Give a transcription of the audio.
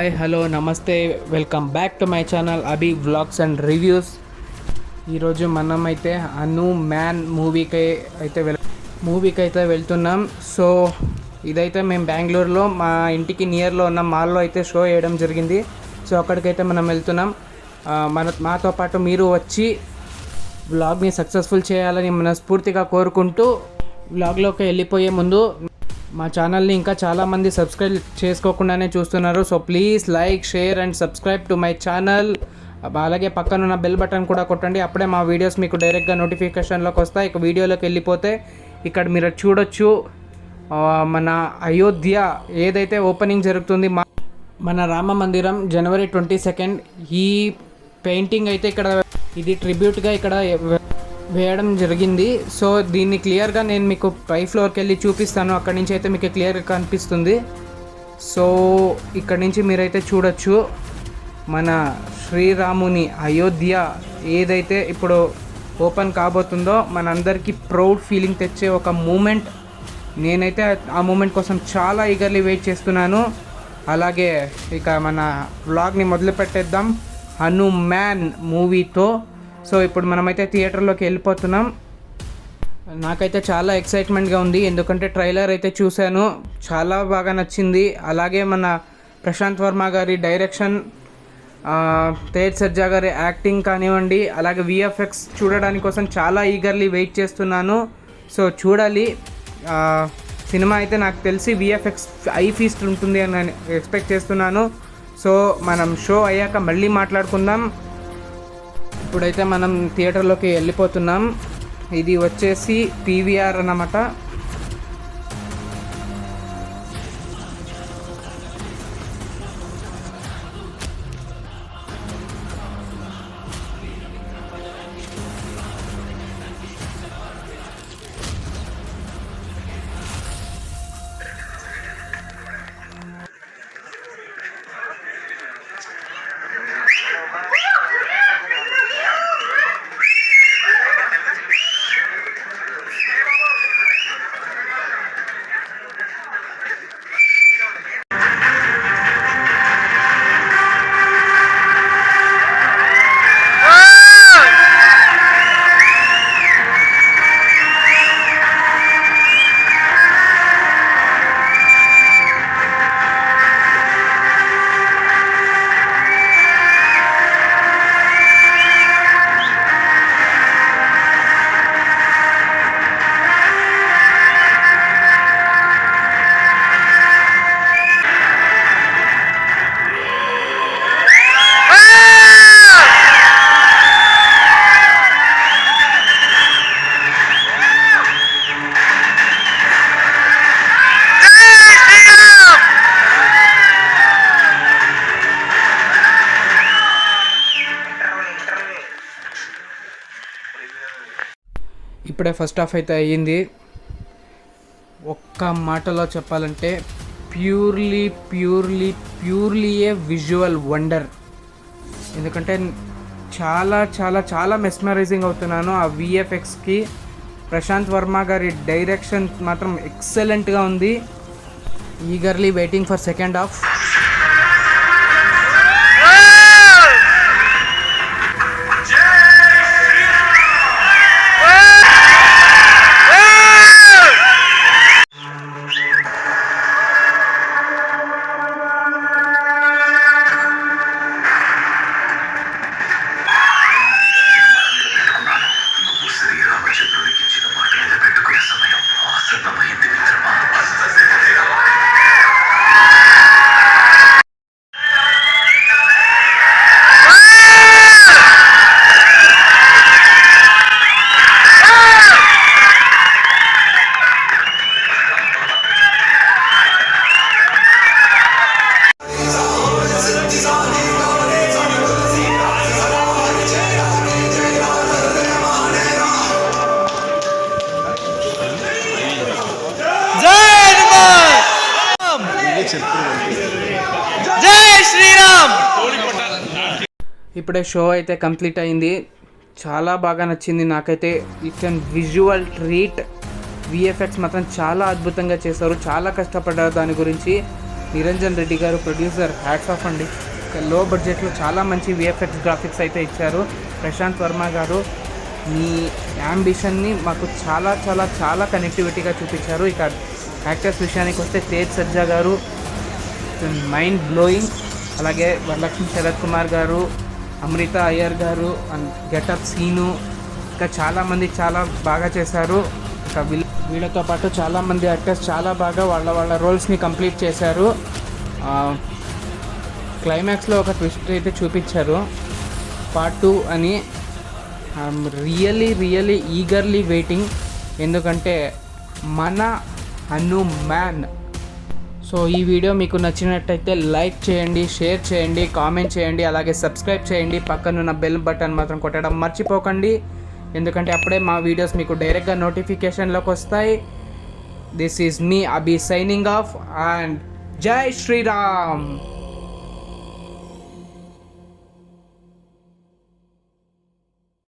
Hi hello నమస్తే, welcome back to my channel Abhi vlogs and reviews. ఈరోజు మనమైతే హనుమాన్ మూవీకి అయితే వెళ్తున్నాం. సో ఇదైతే మేము బెంగళూరులో మా ఇంటికి నియర్లో ఉన్న మాల్లో అయితే షో వేయడం జరిగింది. సో అక్కడికైతే మనం వెళ్తున్నాం. మాతో పాటు మీరు వచ్చి వ్లాగ్ని సక్సెస్ఫుల్ చేయాలని మనస్ఫూర్తిగా కోరుకుంటూ వ్లాగ్లోకి వెళ్ళిపోయే ముందు మా ఛానల్ని ఇంకా చాలామంది సబ్స్క్రైబ్ చేసుకోకుండానే చూస్తున్నారు. So please like, share and subscribe to my channel. అలాగే పక్కన ఉన్న బెల్ బటన్ కూడా కొట్టండి. అప్పుడే మా వీడియోస్ మీకు డైరెక్ట్గా నోటిఫికేషన్లోకి వస్తాయి. ఇక వీడియోలోకి వెళ్ళిపోతే ఇక్కడ మీరు చూడొచ్చు మన అయోధ్య ఏదైతే ఓపెనింగ్ జరుగుతుంది మన రామ మందిరం January 22. ఈ పెయింటింగ్ అయితే ఇక్కడ ఇది ట్రిబ్యూట్గా ఇక్కడ వేయడం జరిగింది. సో దీన్ని క్లియర్గా నేను మీకు పై ఫ్లోర్కి వెళ్ళి చూపిస్తాను. అక్కడి నుంచి అయితే మీకు క్లియర్గా కనిపిస్తుంది. సో ఇక్కడి నుంచి మీరైతే చూడొచ్చు మన శ్రీరాముని అయోధ్య ఏదైతే ఇప్పుడు ఓపెన్ కాబోతుందో మనందరికీ ప్రౌడ్ ఫీలింగ్ తెచ్చే ఒక మూమెంట్. నేనైతే ఆ మూమెంట్ కోసం చాలా ఈగర్లీ వెయిట్ చేస్తున్నాను. అలాగే ఇక మన వ్లాగ్ని మొదలు పెట్టేద్దాం హనుమాన్ మూవీతో. సో ఇప్పుడు మనమైతే థియేటర్లోకి వెళ్ళిపోతున్నాం. నాకైతే చాలా ఎక్సైట్మెంట్గా ఉంది, ఎందుకంటే ట్రైలర్ అయితే చూశాను, చాలా బాగా నచ్చింది. అలాగే మన ప్రశాంత్ వర్మ గారి డైరెక్షన్, తేజ్ సజ్జా గారి యాక్టింగ్ కానివ్వండి, అలాగే విఎఫ్ఎక్స్ చూడడానికి కోసం చాలా ఈగర్లీ వెయిట్ చేస్తున్నాను. సో చూడాలి. సినిమా అయితే నాకు తెలిసి విఎఫ్ఎక్స్ ఐ ఫీస్ట్ ఉంటుంది అని నేను ఎక్స్పెక్ట్ చేస్తున్నాను. సో మనం షో అయ్యాక మళ్ళీ మాట్లాడుకుందాం. ఇప్పుడైతే మనం థియేటర్లోకి వెళ్ళిపోతున్నాం. ఇది వచ్చేసి PVR అన్నమాట. ఇప్పుడే ఫస్ట్ హాఫ్ అయితే అయ్యింది. ఒక్క మాటలో చెప్పాలంటే ప్యూర్లీ ఏ విజువల్ వండర్. ఎందుకంటే చాలా చాలా చాలా మెస్మరైజింగ్ అవుతున్నాను ఆ విఎఫ్ఎక్స్కి. ప్రశాంత్ వర్మ గారి డైరెక్షన్ మాత్రం ఎక్సలెంట్గా ఉంది. Eagerly waiting for second half. జై శ్రీరామ్. ఇప్పుడే షో అయితే కంప్లీట్ అయింది. చాలా బాగా నచ్చింది నాకైతే. It's and visual treat. VFX మాత్రం చాలా అద్భుతంగా చేశారు, చాలా కష్టపడ్డారు దాని గురించి. నిరంజన్ రెడ్డి గారు ప్రొడ్యూసర్, హ్యాట్స్ ఆఫ్ అండి. లో బడ్జెట్లో చాలా మంచి విఎఫ్ఎక్స్ గ్రాఫిక్స్ అయితే ఇచ్చారు. ప్రశాంత్ వర్మ గారు మీ యాంబిషన్ని మాకు చాలా చాలా చాలా కనెక్టివిటీగా చూపించారు. ఇక యాక్టర్స్ విషయానికి వస్తే తేజ్ సజ్జా గారు మైండ్ బ్లోయింగ్, అలాగే వరలక్ష్మి శరత్ కుమార్ గారు, అమృత అయ్యర్ గారు, అండ్ గెటప్ సీను, ఇంకా చాలామంది చాలా బాగా చేశారు. ఇంకా వీళ్ళతో పాటు చాలామంది యాక్టర్స్ చాలా బాగా వాళ్ళ రోల్స్ని కంప్లీట్ చేశారు. క్లైమాక్స్లో ఒక ట్విస్ట్ అయితే చూపించారు, పార్ట్ 2 అని. ఐఎమ్ రియల్లీ ఈగర్లీ వెయిటింగ్, ఎందుకంటే మన హనుమాన్. సో ఈ వీడియో మీకు నచ్చినట్టయితే లైక్ చేయండి, షేర్ చేయండి, కామెంట్ చేయండి, అలాగే సబ్స్క్రైబ్ చేయండి. పక్కనున్న బెల్ బటన్ మాత్రం కొట్టడం మర్చిపోకండి, ఎందుకంటే అప్పుడే మా వీడియోస్ మీకు డైరెక్ట్గా నోటిఫికేషన్లోకి వస్తాయి. This is me Abhi signing off, and జై శ్రీరామ్.